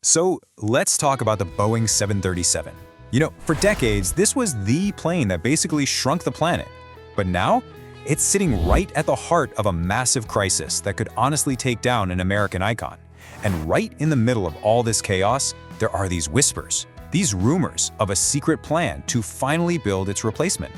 So let's talk about the Boeing 737. For decades, this was the plane that basically shrunk the planet. But now, it's sitting right at the heart of a massive crisis that could honestly take down an American icon. And right in the middle of all this chaos, there are these whispers, these rumors of a secret plan to finally build its replacement.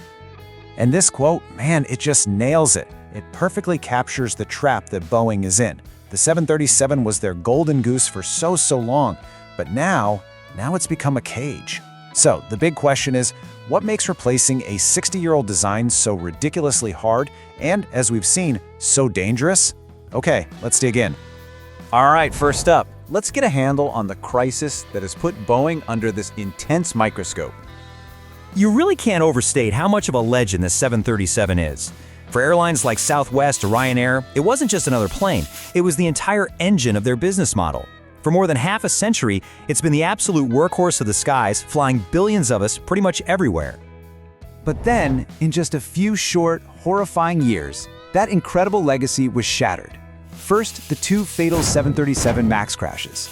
And this quote, man, it just nails it. It perfectly captures the trap that Boeing is in. The 737 was their golden goose for so long, but now it's become a cage. So the big question is, what makes replacing a 60-year-old design so ridiculously hard and, as we've seen, so dangerous? Okay, let's dig in. All right, first up, let's get a handle on the crisis that has put Boeing under this intense microscope. You really can't overstate how much of a legend the 737 is. For airlines like Southwest or Ryanair, it wasn't just another plane, it was the entire engine of their business model. For more than half a century, it's been the absolute workhorse of the skies, flying billions of us pretty much everywhere. But then, in just a few short, horrifying years, that incredible legacy was shattered. First, the two fatal 737 MAX crashes.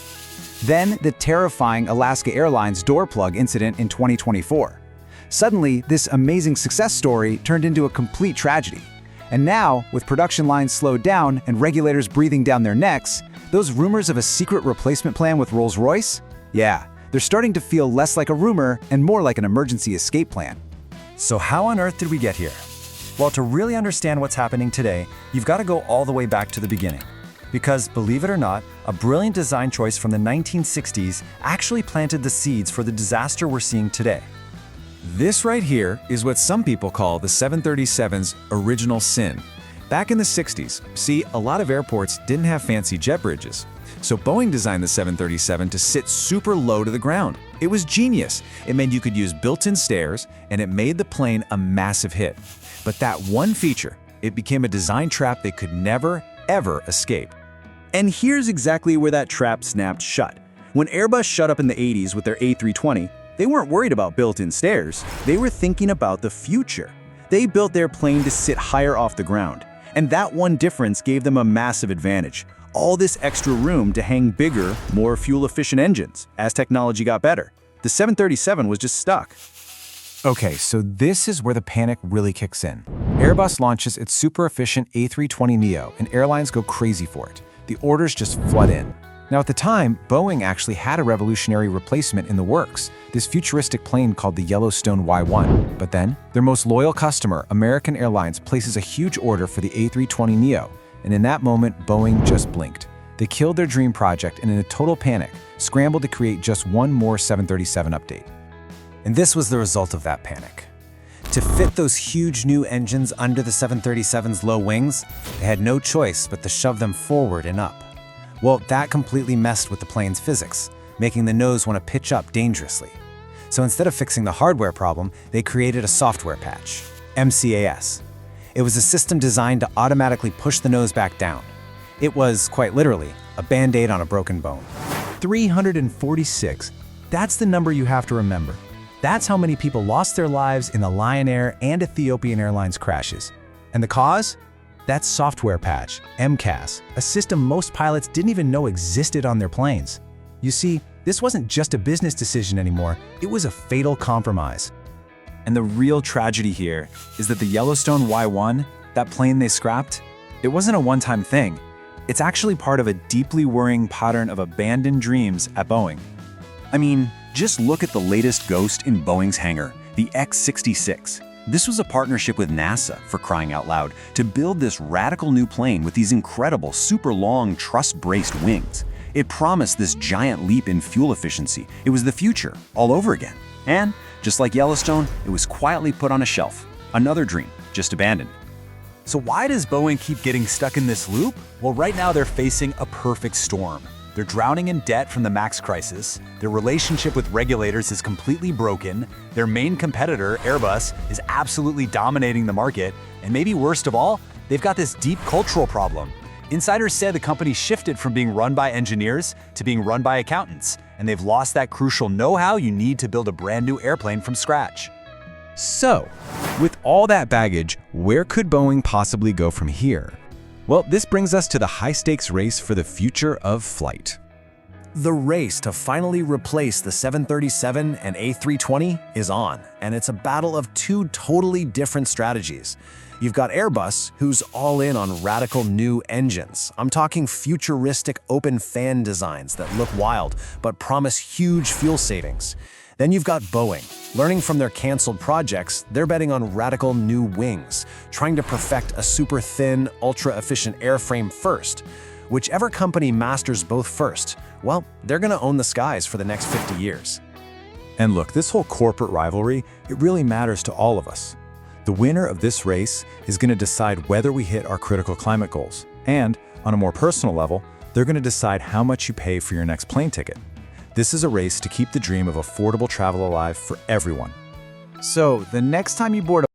Then, the terrifying Alaska Airlines door plug incident in 2024. Suddenly, this amazing success story turned into a complete tragedy. And now, with production lines slowed down and regulators breathing down their necks, those rumors of a secret replacement plan with Rolls-Royce? Yeah, they're starting to feel less like a rumor and more like an emergency escape plan. So how on earth did we get here? Well, to really understand what's happening today, you've got to go all the way back to the beginning. Because, believe it or not, a brilliant design choice from the 1960s actually planted the seeds for the disaster we're seeing today. This right here is what some people call the 737's original sin. Back in the 60s, see, a lot of airports didn't have fancy jet bridges. So Boeing designed the 737 to sit super low to the ground. It was genius. It meant you could use built-in stairs, and it made the plane a massive hit. But that one feature, it became a design trap they could never, ever escape. And here's exactly where that trap snapped shut. When Airbus shut up in the 80s with their A320, they weren't worried about built-in stairs. They were thinking about the future. They built their plane to sit higher off the ground. And that one difference gave them a massive advantage. All this extra room to hang bigger, more fuel-efficient engines. As technology got better, the 737 was just stuck. Okay, so this is where the panic really kicks in. Airbus launches its super-efficient A320neo, and airlines go crazy for it. The orders just flood in. Now, at the time, Boeing actually had a revolutionary replacement in the works, this futuristic plane called the Yellowstone Y1. But then, their most loyal customer, American Airlines, places a huge order for the A320neo, and in that moment, Boeing just blinked. They killed their dream project and in a total panic, scrambled to create just one more 737 update. And this was the result of that panic. To fit those huge new engines under the 737's low wings, they had no choice but to shove them forward and up. Well, that completely messed with the plane's physics, making the nose want to pitch up dangerously. So instead of fixing the hardware problem, they created a software patch, MCAS. It was a system designed to automatically push the nose back down. It was, quite literally, a band-aid on a broken bone. 346. That's the number you have to remember. That's how many people lost their lives in the Lion Air and Ethiopian Airlines crashes. And the cause? That software patch, MCAS, a system most pilots didn't even know existed on their planes. You see, this wasn't just a business decision anymore, it was a fatal compromise. And the real tragedy here is that the Yellowstone Y1, that plane they scrapped, it wasn't a one-time thing. It's actually part of a deeply worrying pattern of abandoned dreams at Boeing. I mean, just look at the latest ghost in Boeing's hangar, the X-66. This was a partnership with NASA, for crying out loud, to build this radical new plane with these incredible, super long, truss-braced wings. It promised this giant leap in fuel efficiency. It was the future, all over again. And, just like Yellowstone, it was quietly put on a shelf. Another dream, just abandoned. So why does Boeing keep getting stuck in this loop? Well, right now they're facing a perfect storm. They're drowning in debt from the MAX crisis, their relationship with regulators is completely broken, their main competitor, Airbus, is absolutely dominating the market, and maybe worst of all, they've got this deep cultural problem. Insiders said the company shifted from being run by engineers to being run by accountants, and they've lost that crucial know-how you need to build a brand new airplane from scratch. So, with all that baggage, where could Boeing possibly go from here? Well, this brings us to the high-stakes race for the future of flight. The race to finally replace the 737 and A320 is on, and it's a battle of two totally different strategies. You've got Airbus, who's all in on radical new engines. I'm talking futuristic open fan designs that look wild, but promise huge fuel savings. Then you've got Boeing. Learning from their canceled projects, they're betting on radical new wings, trying to perfect a super thin, ultra-efficient airframe first. Whichever company masters both first, well, they're gonna own the skies for the next 50 years. And look, this whole corporate rivalry, it really matters to all of us. The winner of this race is going to decide whether we hit our critical climate goals. And, on a more personal level, they're going to decide how much you pay for your next plane ticket. This is a race to keep the dream of affordable travel alive for everyone. So, the next time you board a